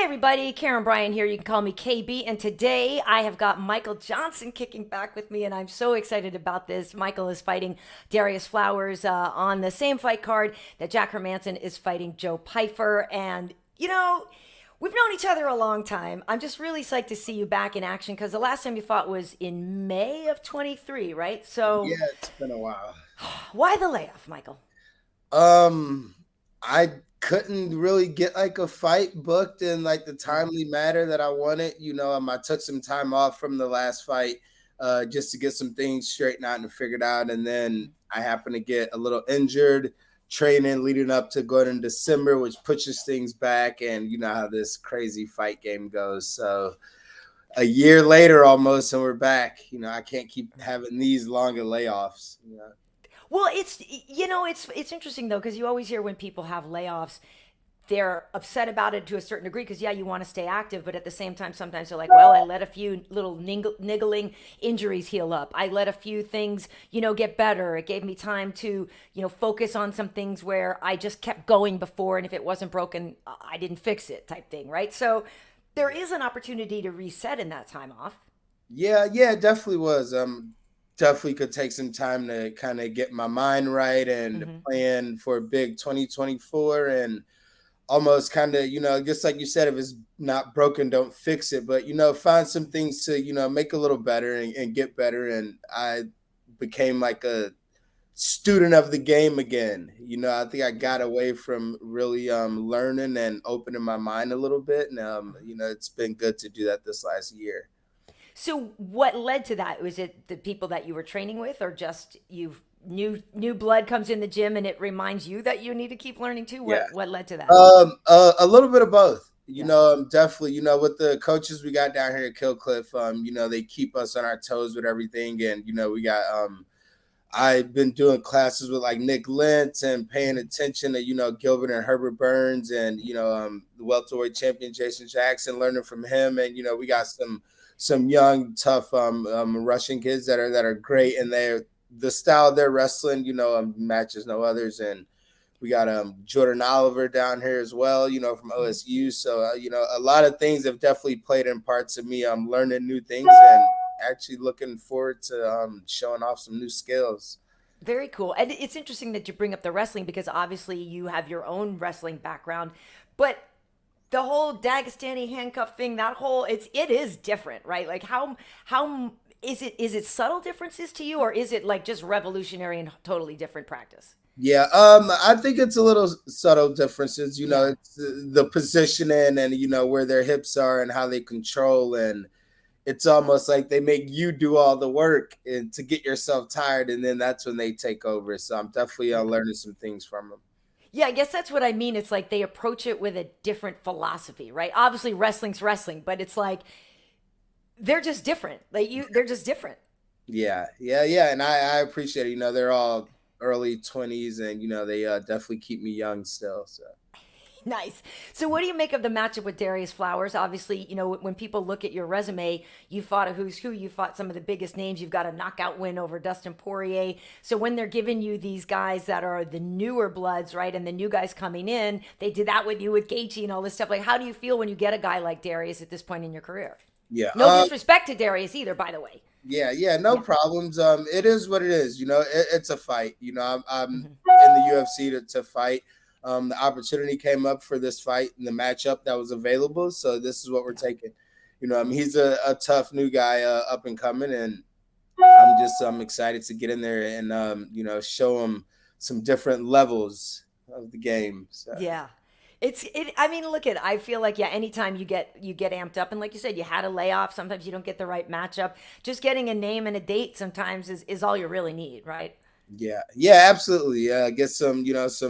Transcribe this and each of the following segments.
everybody, Karyn Bryant here. You can call me KB. And today I have got Michael Johnson kicking back with me, and I'm so excited about this. Michael is fighting Darrius Flowers on the same fight card that Jack Hermanson is fighting Joe Pyfer. And, we've known each other a long time. I'm just really psyched to see you back in action because the last time you fought was in May of 23, right? So Yeah, it's been a while. why the layoff, Michael? I couldn't really get like a fight booked in like the timely manner that I wanted. I took some time off from the last fight just to get some things straightened out and figured out. And then I happened to get a little injured training leading up to going in December, which pushes things back. And you know how this crazy fight game goes. So a year later almost, and we're back. I can't keep having these longer layoffs. Well, it's interesting though because you always hear when people have layoffs, they're upset about it to a certain degree because yeah, you want to stay active, but at the same time, sometimes they're like, well, I let a few little niggling injuries heal up. I let a few things, get better. It gave me time to, focus on some things where I just kept going before, and if it wasn't broken, I didn't fix it, type thing, right? So there is an opportunity to reset in that time off. Yeah, it definitely was. Definitely could take some time to kind of get my mind right and Mm-hmm. plan for a big 2024 and almost kind of, just like you said, if it's not broken, don't fix it. But, find some things to, make a little better and get better. And I became like a student of the game again. I think I got away from really learning and opening my mind a little bit. And, it's been good to do that this last year. So what led to that? Was it the people that you were training with, or just you've new blood comes in the gym and it reminds you that you need to keep learning too? Yeah. What led to that? A little bit of both. Yeah. Definitely, with the coaches we got down here at Kill Cliff, they keep us on our toes with everything. And, we got I've been doing classes with like Nick Lentz and paying attention to, Gilbert and Herbert Burns and, the welterweight champion Jason Jackson, learning from him. And, we got some young, tough Russian kids that are great, and the style they're wrestling, matches no others. And we got Jordan Oliver down here as well, from OSU. So a lot of things have definitely played in parts of me. I'm learning new things and actually looking forward to showing off some new skills. Very cool. And it's interesting that you bring up the wrestling because obviously you have your own wrestling background, but the whole Dagestani handcuff thing, it is different, right? Like how is it subtle differences to you, or is it like just revolutionary and totally different practice? Yeah, I think it's a little subtle differences. Yeah. It's the positioning and where their hips are and how they control, and it's almost like they make you do all the work and to get yourself tired, and then that's when they take over. So I'm definitely learning some things from them. Yeah, I guess that's what I mean. It's like they approach it with a different philosophy, right? Obviously wrestling's wrestling, but it's like they're just different. They're just different. Yeah, and I appreciate it. They're all early 20s, and they definitely keep me young still. So Nice. So, what do you make of the matchup with Darrius Flowers? Obviously, when people look at your resume, you fought a who's who. You fought some of the biggest names. You've got a knockout win over Dustin Poirier. So, when they're giving you these guys that are the newer bloods, right, and the new guys coming in, they did that with you with Gaethje and all this stuff. Like, how do you feel when you get a guy like Darrius at this point in your career? yeah, No disrespect to Darrius either, by the way. yeah, no Yeah. problems. It is what it is. It's a fight. I'm Hmm. in the UFC to fight. The opportunity came up for this fight and the matchup that was available. So this is what we're Yeah. taking. He's a tough new guy up and coming, and I'm excited to get in there and show him some different levels of the game. So Yeah. I mean, look at I feel like yeah, anytime you get amped up, and like you said, you had a layoff, sometimes you don't get the right matchup. Just getting a name and a date sometimes is all you really need, right? yeah, absolutely. Get some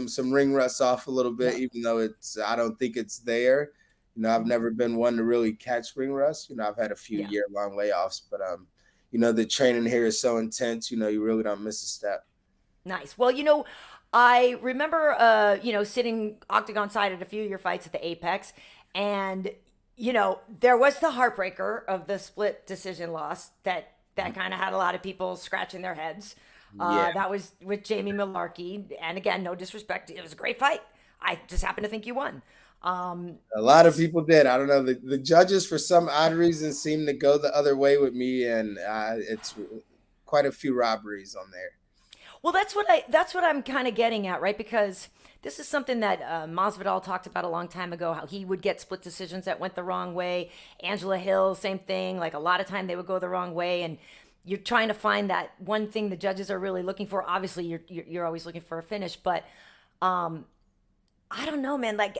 some ring rust off a little bit, Yeah. even though I don't think it's there. I've Mhm. never been one to really catch ring rust. I've had a few Yeah. year-long layoffs, but the training here is so intense, you really don't miss a step. Nice. Well, I remember sitting octagon side at a few of your fights at the Apex, and there was the heartbreaker of the split decision loss that kind of had a lot of people scratching their heads. Yeah. That was with Jamie Millarkey, and again, no disrespect, it was a great fight. I just happen to think you won. A lot of people did. I don't know. The judges, for some odd reason, seem to go the other way with me, and it's quite a few robberies on there. Well, that's what I'm kind of getting at, right? Because this is something that Masvidal talked about a long time ago. How he would get split decisions that went the wrong way. Angela Hill, same thing. Like a lot of time they would go the wrong way, and you're trying to find that one thing the judges are really looking for. Obviously, you're always looking for a finish, but I don't know, man. Like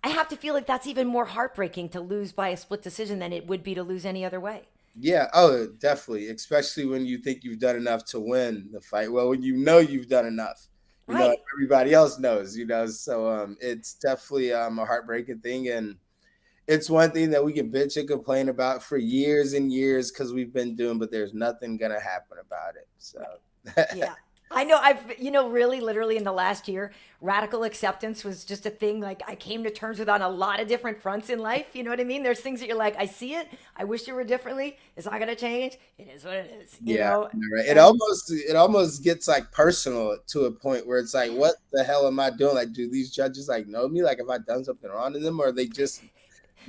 I have to feel like that's even more heartbreaking to lose by a split decision than it would be to lose any other way. Yeah, oh, definitely. Especially when you think you've done enough to win the fight. Well, when you know you've done enough, Right. everybody else knows, So it's definitely a heartbreaking thing, and it's one thing that we can bitch and complain about for years and years because we've been doing, but there's nothing gonna happen about it. So Right. Yeah. I know really literally in the last year, radical acceptance was just a thing like I came to terms with on a lot of different fronts in life. You know what I mean? There's things that you're like, I see it. I wish it were differently. It's not going to change. It is what it is, you yeah, know? you're right. And It almost gets like personal to a point where it's like, what the hell am I doing? Like, do these judges like know me? Like, have I done something wrong to them, or are they just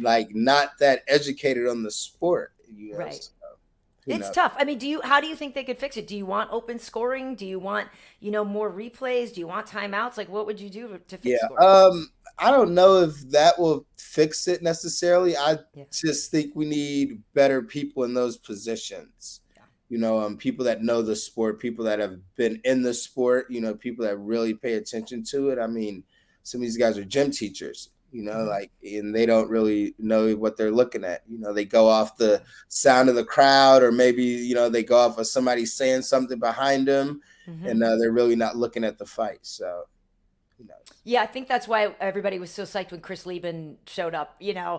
like not that educated on the sport? right. So who It's knows? tough. I mean, how do you think they could fix it? Do you want open scoring? Do you want, more replays? Do you want timeouts? Like what would you do to fix Yeah. scoring? I don't know if that will fix it necessarily. I Yeah. just think we need better people in those positions. Yeah. People that know the sport, people that have been in the sport, people that really pay attention to it. I mean, some of these guys are gym teachers, Hmm. like, and they don't really know what they're looking at. They go off the sound of the crowd, or maybe, they go off of somebody saying something behind them, Hmm. and they're really not looking at the fight. So, who knows? Yeah, I think that's why everybody was so psyched when Chris Lieben showed up, Yeah.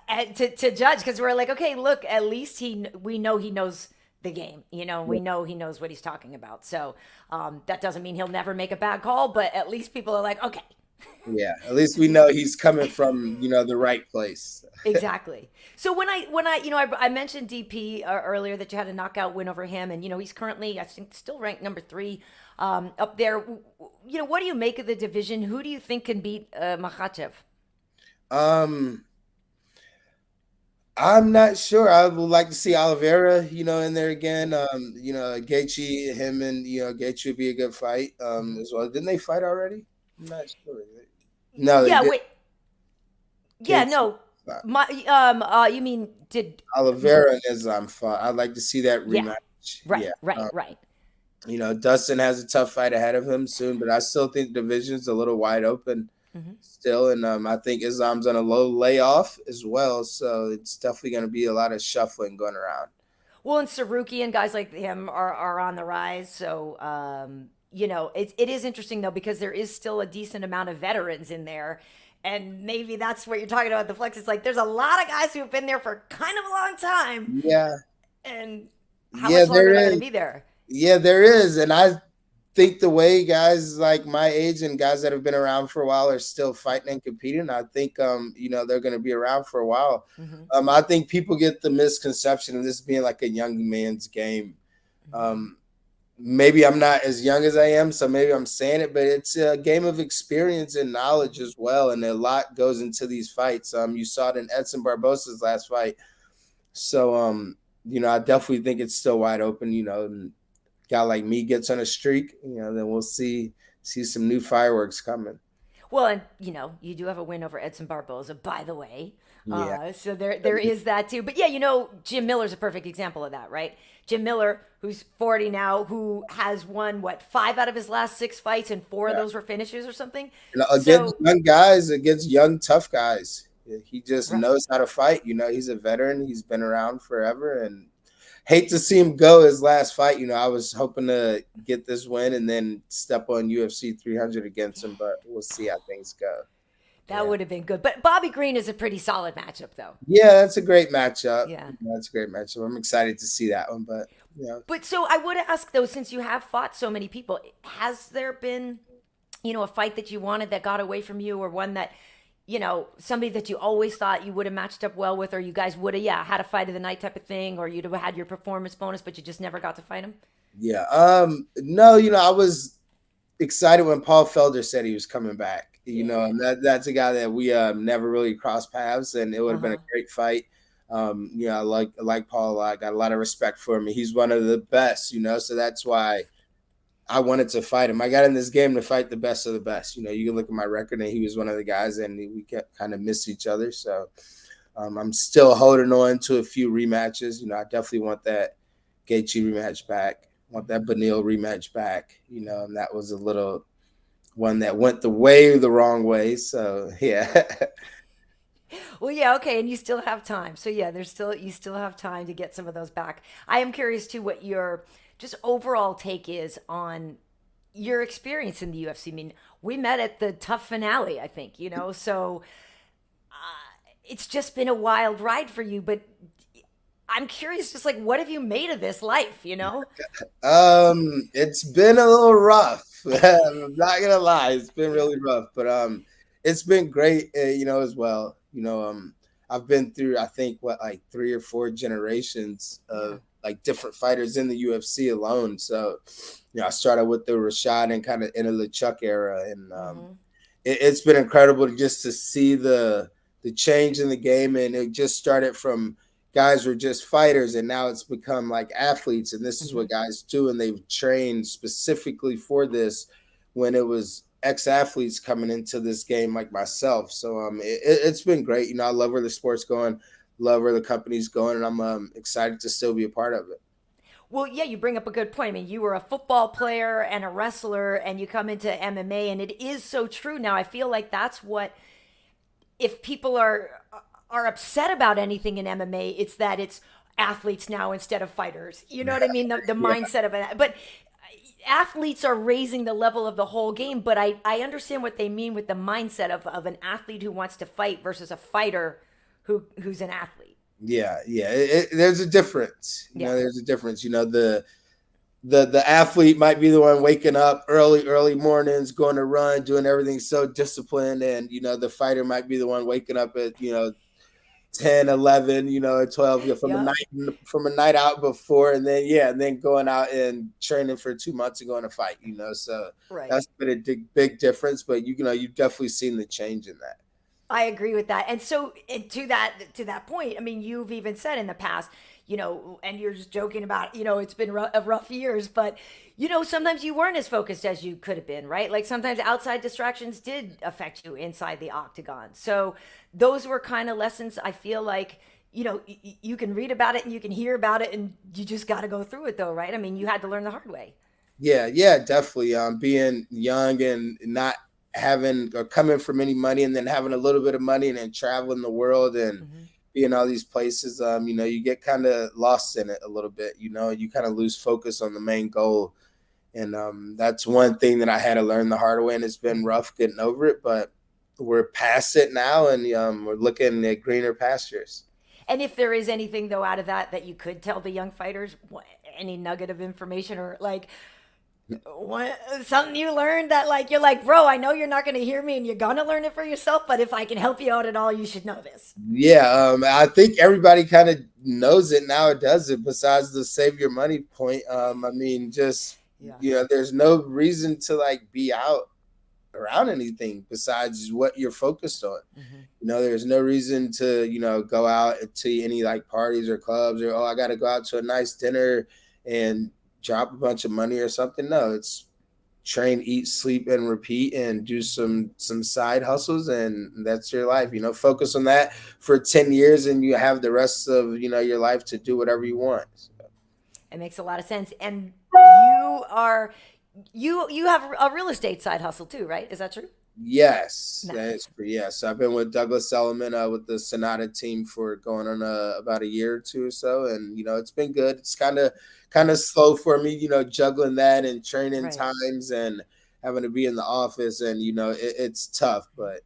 and to judge because we're like, okay, look, at least we know he knows the game, we know he knows what he's talking about. So that doesn't mean he'll never make a bad call, but at least people are like, okay, Yeah, at least we know he's coming from, the right place. exactly. So when I I mentioned DP earlier that you had a knockout win over him, and he's currently I think still ranked number 3 up there. What do you make of the division? Who do you think can beat Makhachev? Um, I'm not sure. I would like to see Oliveira, in there again. Gaethje, him and Gaethje would be a good fight. As well. Didn't they fight already? I'm not sure. No, they Yeah, did. wait. Yeah, Gaethje. no. You mean did Oliveira and Islam fought. I'd like to see that yeah. rematch. Right, Yeah. right, right. Dustin has a tough fight ahead of him soon, but I still think the division's a little wide open Hmm. still. And I think Islam's on a low layoff as well. So it's definitely going to be a lot of shuffling going around. Well, and Saruki and guys like him are on the rise. So it is interesting though because there is still a decent amount of veterans in there. And maybe that's what you're talking about the flex. It's like there's a lot of guys who've been there for kind of a long time. Yeah. And how Yeah, much longer there are they going to is. be there? Yeah, there is. And I think the way guys like my age and guys that have been around for a while are still fighting and competing, I think they're going to be around for a while. Hmm. I think people get the misconception of this being like a young man's game. Hmm. Um, Maybe I'm not as young as I am, so maybe I'm saying it, but it's a game of experience and knowledge as well, and a lot goes into these fights. You saw it in Edson Barbosa's last fight, so I definitely think it's still wide open. And guy like me gets on a streak, then we'll see some new fireworks coming. Well, and you do have a win over Edson Barboza, by the way. Yeah, So there is that too. But yeah, Jim Miller's a perfect example of that, right? Jim Miller, who's 40 now, who has won what 5 out of his last 6 fights, and 4 of yeah. those were finishes or something. And against So young guys, against young tough guys, he just right. knows how to fight. He's a veteran. He's been around forever, and hate to see him go his last fight. I was hoping to get this win and then step on UFC 300 against him, but we'll see how things go. That Yeah. would have been good. But Bobby Green is a pretty solid matchup, though. Yeah, that's a great matchup. Yeah. That's a great matchup. I'm excited to see that one, but But so I would ask though, since you have fought so many people, has there been, a fight that you wanted that got away from you, or one that, somebody that you always thought you would have matched up well with, or you guys would have, had a fight of the night type of thing, or you'd have had your performance bonus, but you just never got to fight him? yeah. No, I was excited when Paul Felder said he was coming back. Yeah. and that's a guy that we never really crossed paths, and it would have been a Uh-huh. great fight. I like Paul a lot. I got a lot of respect for him. He's one of the best, so that's why I wanted to fight him. I got in this game to fight the best of the best. You can look at my record, and he was one of the guys, and we kept kind of missed each other. So I'm still holding on to a few rematches. I definitely want that Gaethje rematch back. Want that Beneil rematch back. And that was a little one that went the wrong way. So yeah. Well, yeah, okay, and you still have time. So yeah, you still have time to get some of those back. I am curious too what your just overall take is on your experience in the UFC. I mean, we met at the tough finale, I think, so it's just been a wild ride for you, but I'm curious just like what have you made of this life? It's been a little rough. I'm not gonna lie, it's been Yeah. really rough, but it's been great, as well. I've been through, I think, what, like 3 or 4 generations Yeah. of like different fighters in the UFC alone. So, I started with the Rashad and kind of into the Chuck era, and Mhm. it's been incredible to see the change in the game, and it just started from guys were just fighters, and now it's become like athletes, and this is what Mhm. guys do, and they've trained specifically for this when it was ex-athletes coming into this game like myself. So it's been great. I love where the sport's going, love where the company's going, and I'm excited to still be a part of it. Well, yeah, you bring up a good point. I mean, you were a football player and a wrestler, and you come into MMA, and it is so true. Now, I feel like that's what if people are upset about anything in MMA, it's that it's athletes now instead of fighters. You know what I mean? The Yeah. mindset of it. But athletes are raising the level of the whole game. But I understand what they mean with the mindset of an athlete who wants to fight versus a fighter who's an athlete. Yeah. There's a difference. Yeah. There's a difference. The athlete might be the one waking up early mornings, going to run, doing everything so disciplined, and the fighter might be the one waking up at 10, 11, at 12, Yep. from a night out before, and then going out and training for 2 months and going to fight. So Right. that's been a big difference, but you've definitely seen the change in that. I agree with that. And so to that point, I mean, you've even said in the past, and you're just joking about, it's been rough years, but sometimes you weren't as focused as you could have been, right? Like sometimes outside distractions did affect you inside the octagon. So those were kind of lessons I feel like you can read about it and you can hear about it and you just got to go through it though, right? I mean, you had to learn the hard way. Yeah, definitely. Being young and not having or coming from any money, and then having a little bit of money, and then traveling the world and Hmm. being all these places. You get kind of lost in it a little bit. You kind of lose focus on the main goal, and that's one thing that I had to learn the hard way, and it's been Hmm. rough getting over it, but we're past it now, and we're looking at greener pastures. And if there is anything though out of that you could tell the young fighters, any nugget of information or like what something you learned that like you're like, bro, I know you're not going to hear me and you're going to learn it for yourself, but if I can help you out at all, you should know this. Yeah, I think everybody kind of knows it now. It does it. Besides the save your money point, I mean, just Yeah. there's no reason to like be out around anything besides what you're focused on. Hmm. There's no reason to go out to any like parties or clubs, or I got to go out to a nice dinner and drop a bunch of money or something. No, it's train, eat, sleep, and repeat, and do some side hustles, and that's your life. Focus on that for 10 years, and you have the rest of your life to do whatever you want. So, It makes a lot of sense. And you have a real estate side hustle too, right? Is that true? yes, Nice. that's pretty. Yeah, so I've been with Douglas Elliman with the Sonata team for going on about a year or two or so, and it's been good. It's kind of slow for me, juggling that and training Right. times and having to be in the office, and it's tough, but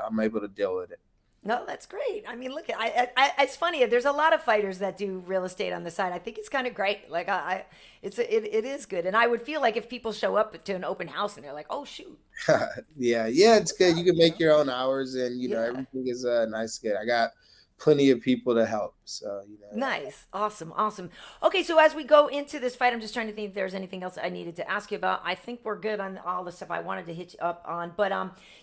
I'm able to deal with it. No, that's great. I mean, look, it's funny. There's a lot of fighters that do real estate on the side. I think it's kind of great. Like, it is good. And I would feel like if people show up to an open house and they're like, oh shoot, Yeah, it's what's good. You up? can make your own hours, and Yeah. everything is nice. Good. I got plenty of people to help. So, Nice. Awesome. Awesome. Okay, so as we go into this fight, I'm just trying to think if there's anything else I needed to ask you about. I think we're good on all the stuff I wanted to hit you up on. But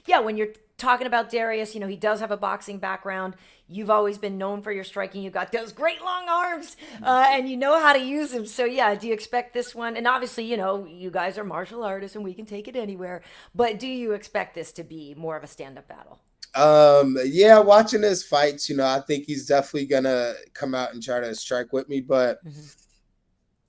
yeah, when you're talking about Darrius, he does have a boxing background. You've always been known for your striking. You got those great long arms, and you know how to use them. So yeah, do you expect this one? And obviously, you guys are martial artists and we can take it anywhere. But do you expect this to be more of a stand-up battle? Yeah, watching his fights, I think he's definitely gonna come out and try to strike with me, but Hmm.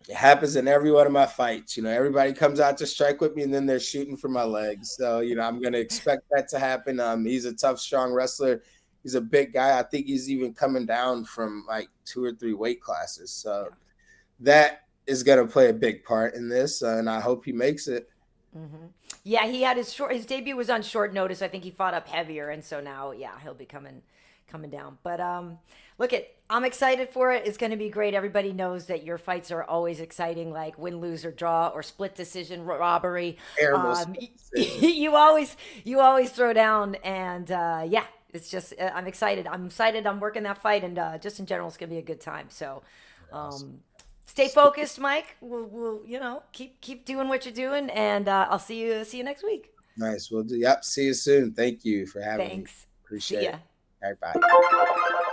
it happens in every one of my fights. Everybody comes out to strike with me and then they're shooting for my legs. So, I'm gonna expect that to happen. He's a tough, strong wrestler. He's a big guy. I think he's even coming down from like 2 or 3 weight classes. So Yeah. that is gonna play a big part in this, and I hope he makes it. Hmm. Yeah, he had his debut was on short notice. I think he fought up heavier, and so now, yeah, he'll be coming down. But I'm excited for it. It's going to be great. Everybody knows that your fights are always exciting, like win, lose, or draw, or split decision, robbery. Terrible Um, split decision. you always throw down, and yeah, it's just I'm excited. I'm excited. I'm working that fight, and just in general, it's going to be a good time. So. Awesome. Stay focused, Mike. We'll keep doing what you're doing, and I'll see you next week. Nice. We'll do. Yep. See you soon. Thank you for having me. Thanks. See Appreciate ya. it. All right. Bye.